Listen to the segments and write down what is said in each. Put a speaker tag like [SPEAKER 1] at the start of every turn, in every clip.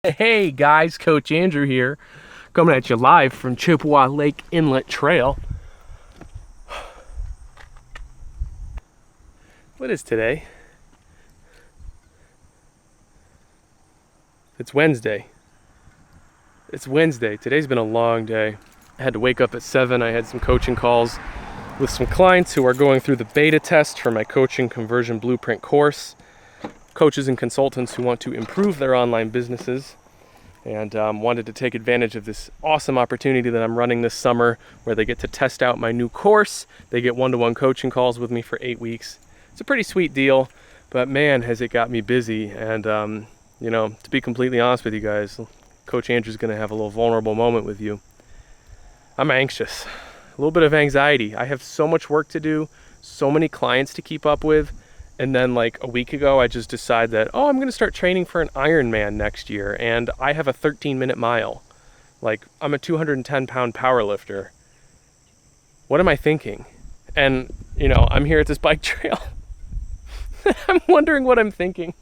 [SPEAKER 1] Hey guys, Coach Andrew here, coming at you live from Chippewa Lake Inlet Trail. What is today? It's Wednesday. Today's been a long day. I had to wake up at 7. I had some coaching calls with some clients who are going through the beta test for my coaching conversion blueprint course. Coaches and consultants who want to improve their online businesses and wanted to take advantage of this awesome opportunity that I'm running this summer where they get to test out my new course. They get one-to-one coaching calls with me for 8 weeks. It's a pretty sweet deal, but man, has it got me busy. And to be completely honest with you guys, Coach Andrew's gonna have a little vulnerable moment with you. I'm anxious, a little bit of anxiety. I have so much work to do, so many clients to keep up with. And then like a week ago, I just decided that, I'm going to start training for an Ironman next year. And I have a 13-minute mile. Like, I'm a 210-pound powerlifter. What am I thinking? And, I'm here at this bike trail. I'm wondering what I'm thinking.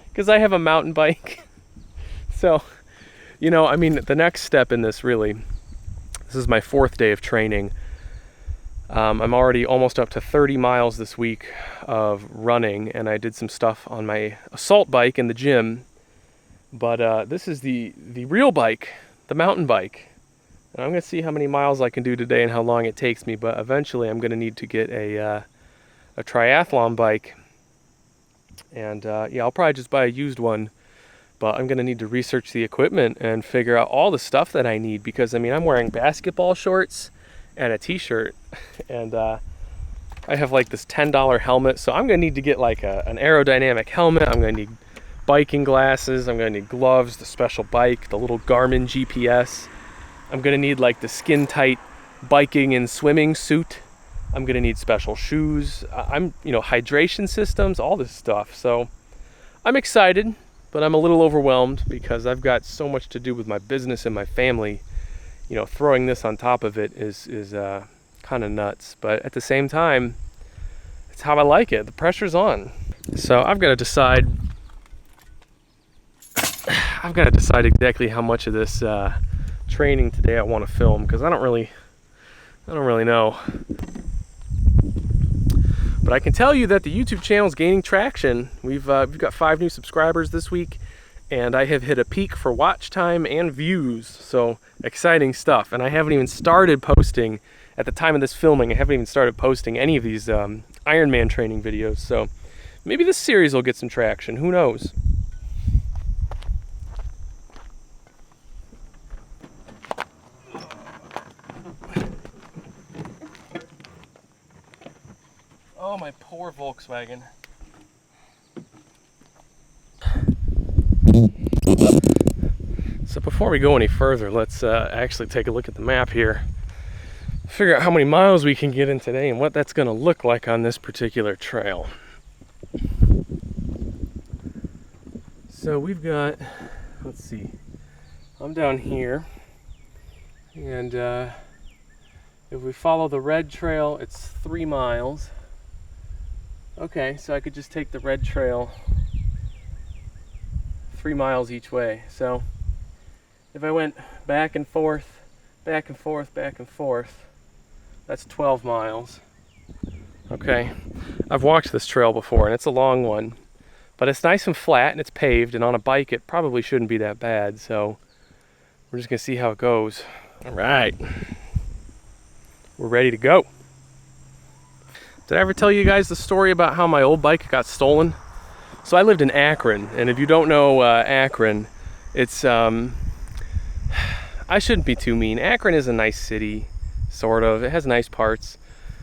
[SPEAKER 1] Because I have a mountain bike. So, the next step in this really, this is my 4th day of training. I'm already almost up to 30 miles this week of running, and I did some stuff on my assault bike in the gym. But this is the real bike, the mountain bike. And I'm going to see how many miles I can do today and how long it takes me. But eventually I'm going to need to get a triathlon bike. And I'll probably just buy a used one. But I'm going to need to research the equipment and figure out all the stuff that I need. Because, I'm wearing basketball shorts and a t-shirt, and I have like this $10 helmet, so I'm gonna need to get like an aerodynamic helmet. I'm gonna need biking glasses, I'm gonna need gloves, the special bike, the little Garmin GPS. I'm gonna need like the skin tight biking and swimming suit. I'm gonna need special shoes. Hydration systems, all this stuff. So I'm excited, but I'm a little overwhelmed because I've got so much to do with my business and my family. Throwing this on top of it is kind of nuts, but at the same time, it's how I like it. The pressure's on. So I've got to decide exactly how much of this training today I want to film, because I don't really know. But I can tell you that the YouTube channel is gaining traction. We've got 5 new subscribers this week, and I have hit a peak for watch time and views. So exciting stuff. And I haven't even started posting, at the time of this filming, I haven't even started posting any of these Ironman training videos. So maybe this series will get some traction. Who knows? Oh, my poor Volkswagen. So before we go any further, let's actually take a look at the map here. Figure out how many miles we can get in today and what that's going to look like on this particular trail. So we've got, let's see, I'm down here, and if we follow the red trail, it's 3 miles. Okay, so I could just take the red trail 3 miles each way. So if I went back and forth, back and forth, back and forth, that's 12 miles. Okay, I've walked this trail before, and it's a long one, but it's nice and flat, and it's paved, and on a bike it probably shouldn't be that bad, so we're just gonna see how it goes. All right, we're ready to go. Did I ever tell you guys the story about how my old bike got stolen? So I lived in Akron, and if you don't know Akron, it's, I shouldn't be too mean. Akron is a nice city, sort of. It has nice parts,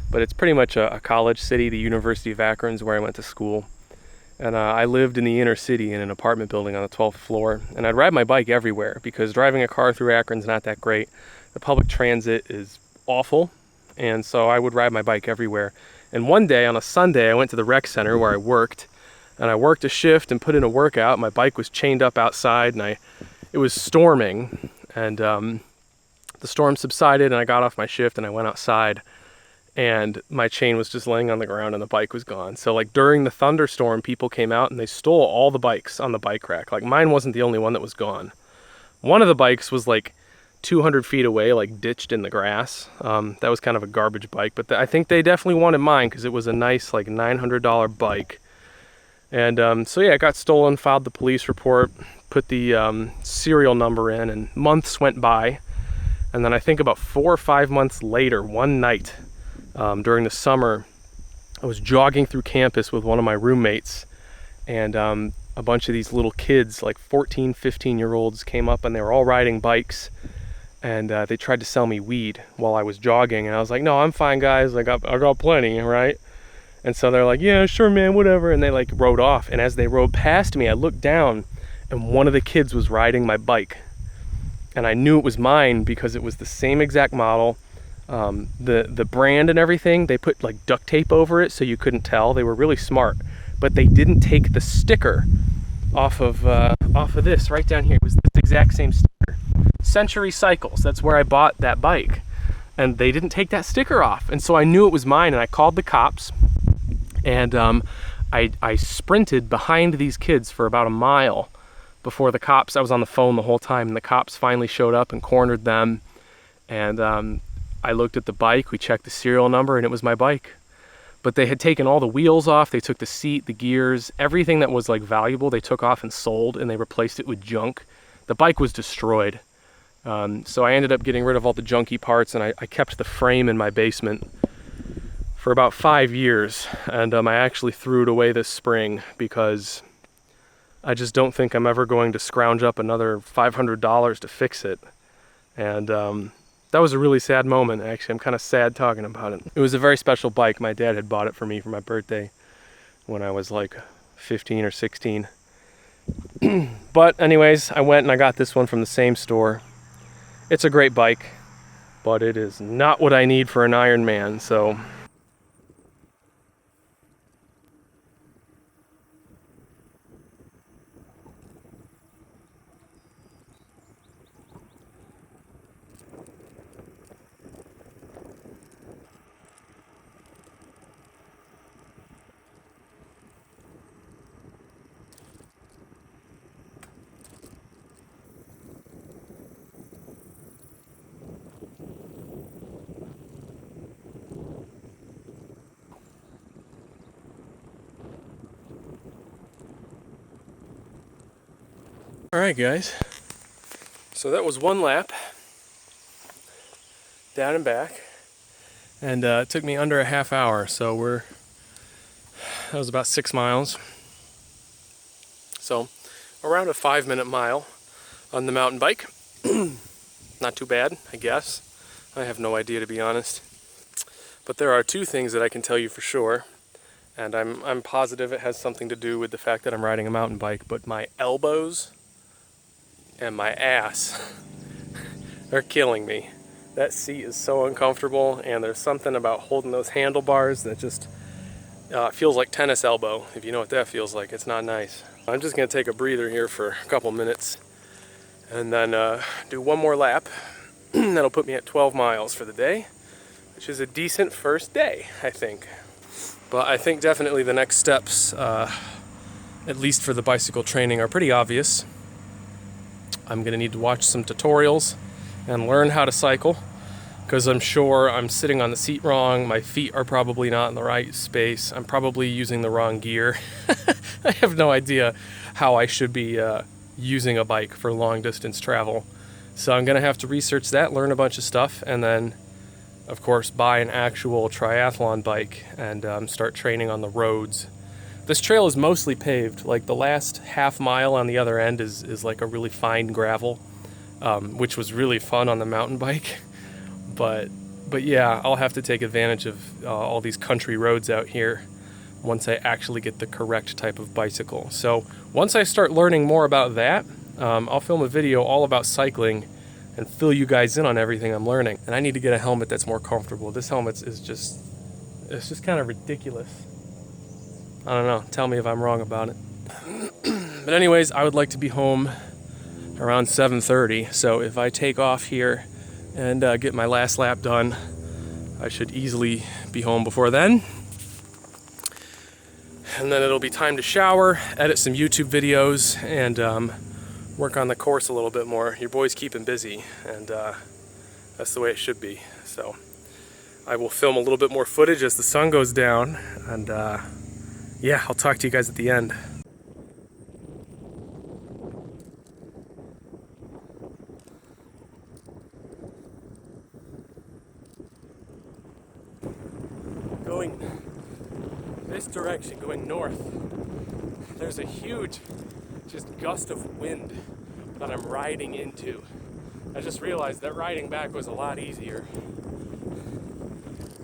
[SPEAKER 1] but it's pretty much a college city. The University of Akron is where I went to school. And I lived in the inner city in an apartment building on the 12th floor. And I'd ride my bike everywhere because driving a car through Akron's not that great. The public transit is awful. And so I would ride my bike everywhere. And one day on a Sunday, I went to the rec center where I worked. And I worked a shift and put in a workout. My bike was chained up outside, and it was storming. And the storm subsided, and I got off my shift and I went outside, and my chain was just laying on the ground and the bike was gone. So like during the thunderstorm, people came out and they stole all the bikes on the bike rack. Like mine wasn't the only one that was gone. One of the bikes was like 200 feet away, like ditched in the grass. That was kind of a garbage bike, but I think they definitely wanted mine because it was a nice like $900 bike. And so yeah, it got stolen, filed the police report, put the serial number in, and months went by. And then I think about 4 or 5 months later, one night during the summer, I was jogging through campus with one of my roommates, and a bunch of these little kids, like 14, 15-year-olds, came up, and they were all riding bikes, and they tried to sell me weed while I was jogging. And I was like, no, I'm fine, guys. I got plenty, right? And so they're like, yeah, sure, man, whatever. And they like rode off. And as they rode past me, I looked down, and one of the kids was riding my bike. And I knew it was mine because it was the same exact model. The brand and everything, they put like duct tape over it so you couldn't tell. They were really smart. But they didn't take the sticker off of this right down here. It was this exact same sticker. Century Cycles, that's where I bought that bike. And they didn't take that sticker off. And so I knew it was mine, and I called the cops. And I sprinted behind these kids for about a mile before the cops. I was on the phone the whole time, and the cops finally showed up and cornered them. And I looked at the bike, we checked the serial number, and it was my bike. But they had taken all the wheels off, they took the seat, the gears, everything that was like valuable, they took off and sold, and they replaced it with junk. The bike was destroyed. So I ended up getting rid of all the junky parts, and I kept the frame in my basement for about 5 years. And I actually threw it away this spring because I just don't think I'm ever going to scrounge up another $500 to fix it. And that was a really sad moment, actually. I'm kind of sad talking about it. It was a very special bike. My dad had bought it for me for my birthday when I was like 15 or 16. But anyways, I went and I got this one from the same store. It's a great bike, but it is not what I need for an Ironman, so. Alright guys, so that was one lap down and back, and it took me under a half hour, so that was about 6 miles. So around a 5-minute mile on the mountain bike. Not too bad, I guess. I have no idea, to be honest. But there are 2 things that I can tell you for sure, and I'm positive it has something to do with the fact that I'm riding a mountain bike, but my elbows and my ass are killing me. That seat is so uncomfortable, and there's something about holding those handlebars that just feels like tennis elbow. If you know what that feels like, it's not nice. I'm just gonna take a breather here for a couple minutes and then do one more lap. That'll put me at 12 miles for the day, which is a decent first day, I think. But I think definitely the next steps, at least for the bicycle training, are pretty obvious. I'm going to need to watch some tutorials and learn how to cycle, because I'm sure I'm sitting on the seat wrong, my feet are probably not in the right space, I'm probably using the wrong gear. I have no idea how I should be using a bike for long distance travel. So I'm going to have to research that, learn a bunch of stuff, and then of course buy an actual triathlon bike and start training on the roads. This trail is mostly paved. Like the last half mile on the other end is like a really fine gravel, which was really fun on the mountain bike. But yeah, I'll have to take advantage of all these country roads out here once I actually get the correct type of bicycle. So once I start learning more about that, I'll film a video all about cycling and fill you guys in on everything I'm learning. And I need to get a helmet that's more comfortable. This helmet is just kind of ridiculous. I don't know, tell me if I'm wrong about it. But anyways, I would like to be home around 7:30, so if I take off here and get my last lap done, I should easily be home before then. And then it'll be time to shower, edit some YouTube videos, and work on the course a little bit more. Your boy's keeping busy, and that's the way it should be. So I will film a little bit more footage as the sun goes down, and yeah, I'll talk to you guys at the end. Going this direction, going north, there's a huge just gust of wind that I'm riding into. I just realized that riding back was a lot easier.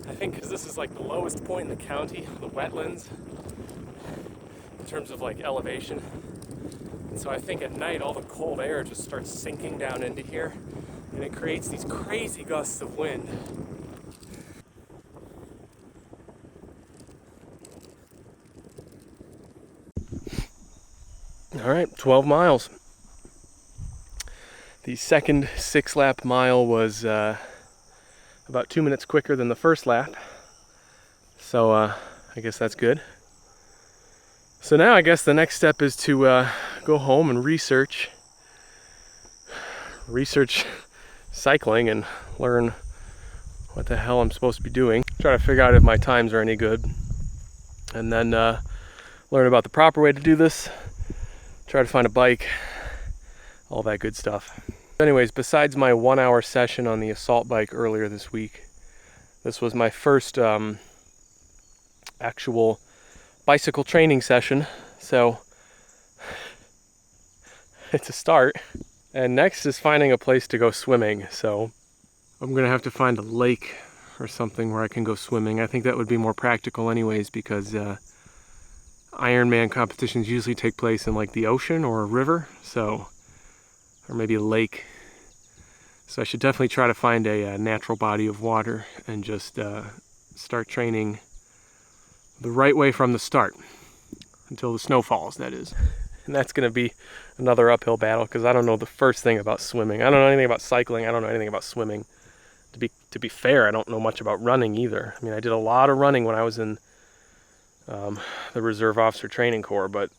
[SPEAKER 1] I think because this is like the lowest point in the county, the wetlands, in terms of like elevation. And so I think at night all the cold air just starts sinking down into here, and it creates these crazy gusts of wind. All right, 12 miles. The second 6-lap mile was about 2 minutes quicker than the first lap. So I guess that's good. So now I guess the next step is to go home and research cycling and learn what the hell I'm supposed to be doing. Try to figure out if my times are any good. And then learn about the proper way to do this. Try to find a bike, all that good stuff. Anyways, besides my 1-hour session on the assault bike earlier this week, this was my first actual bicycle training session, so it's a start. And next is finding a place to go swimming, so I'm gonna have to find a lake or something where I can go swimming. I think that would be more practical anyways, because Ironman competitions usually take place in like the ocean or a river, or maybe a lake. So I should definitely try to find a natural body of water and just start training the right way from the start, until the snow falls, that is. And that's going to be another uphill battle, because I don't know the first thing about swimming. I don't know anything about cycling. I don't know anything about swimming. To be fair, I don't know much about running either. I mean, I did a lot of running when I was in the Reserve Officer Training Corps, but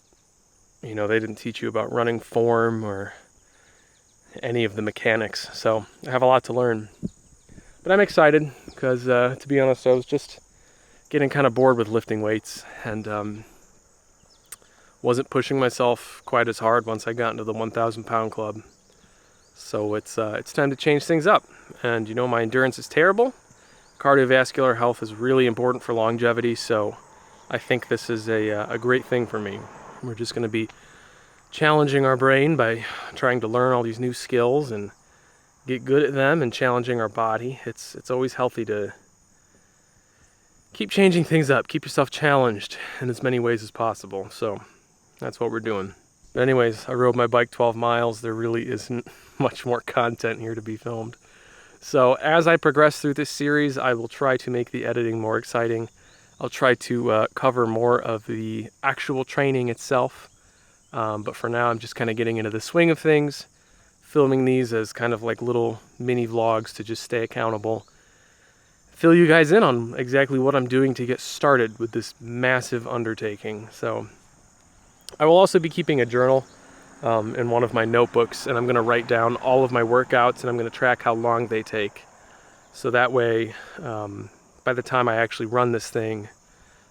[SPEAKER 1] you know, they didn't teach you about running form or any of the mechanics, so I have a lot to learn. But I'm excited because to be honest, I was just getting kind of bored with lifting weights, and wasn't pushing myself quite as hard once I got into the 1,000 pound club. So it's time to change things up. And you know, my endurance is terrible. Cardiovascular health is really important for longevity, so I think this is a great thing for me. We're just going to be challenging our brain by trying to learn all these new skills and get good at them, and challenging our body. It's always healthy to keep changing things up, keep yourself challenged in as many ways as possible. So that's what we're doing. But anyways, I rode my bike 12 miles. There really isn't much more content here to be filmed. So as I progress through this series, I will try to make the editing more exciting. I'll try to cover more of the actual training itself. But for now, I'm just kind of getting into the swing of things, filming these as kind of like little mini vlogs to just stay accountable. Fill you guys in on exactly what I'm doing to get started with this massive undertaking. So I will also be keeping a journal in one of my notebooks, and I'm going to write down all of my workouts, and I'm going to track how long they take. So that way, by the time I actually run this thing,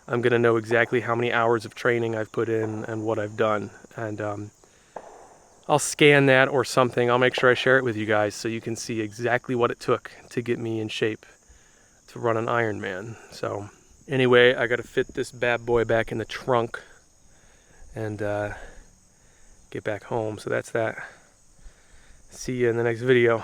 [SPEAKER 1] I'm going to know exactly how many hours of training I've put in and what I've done. And I'll scan that or something. I'll make sure I share it with you guys so you can see exactly what it took to get me in shape to run an Ironman. So anyway, I got to fit this bad boy back in the trunk and get back home. So that's that. See you in the next video.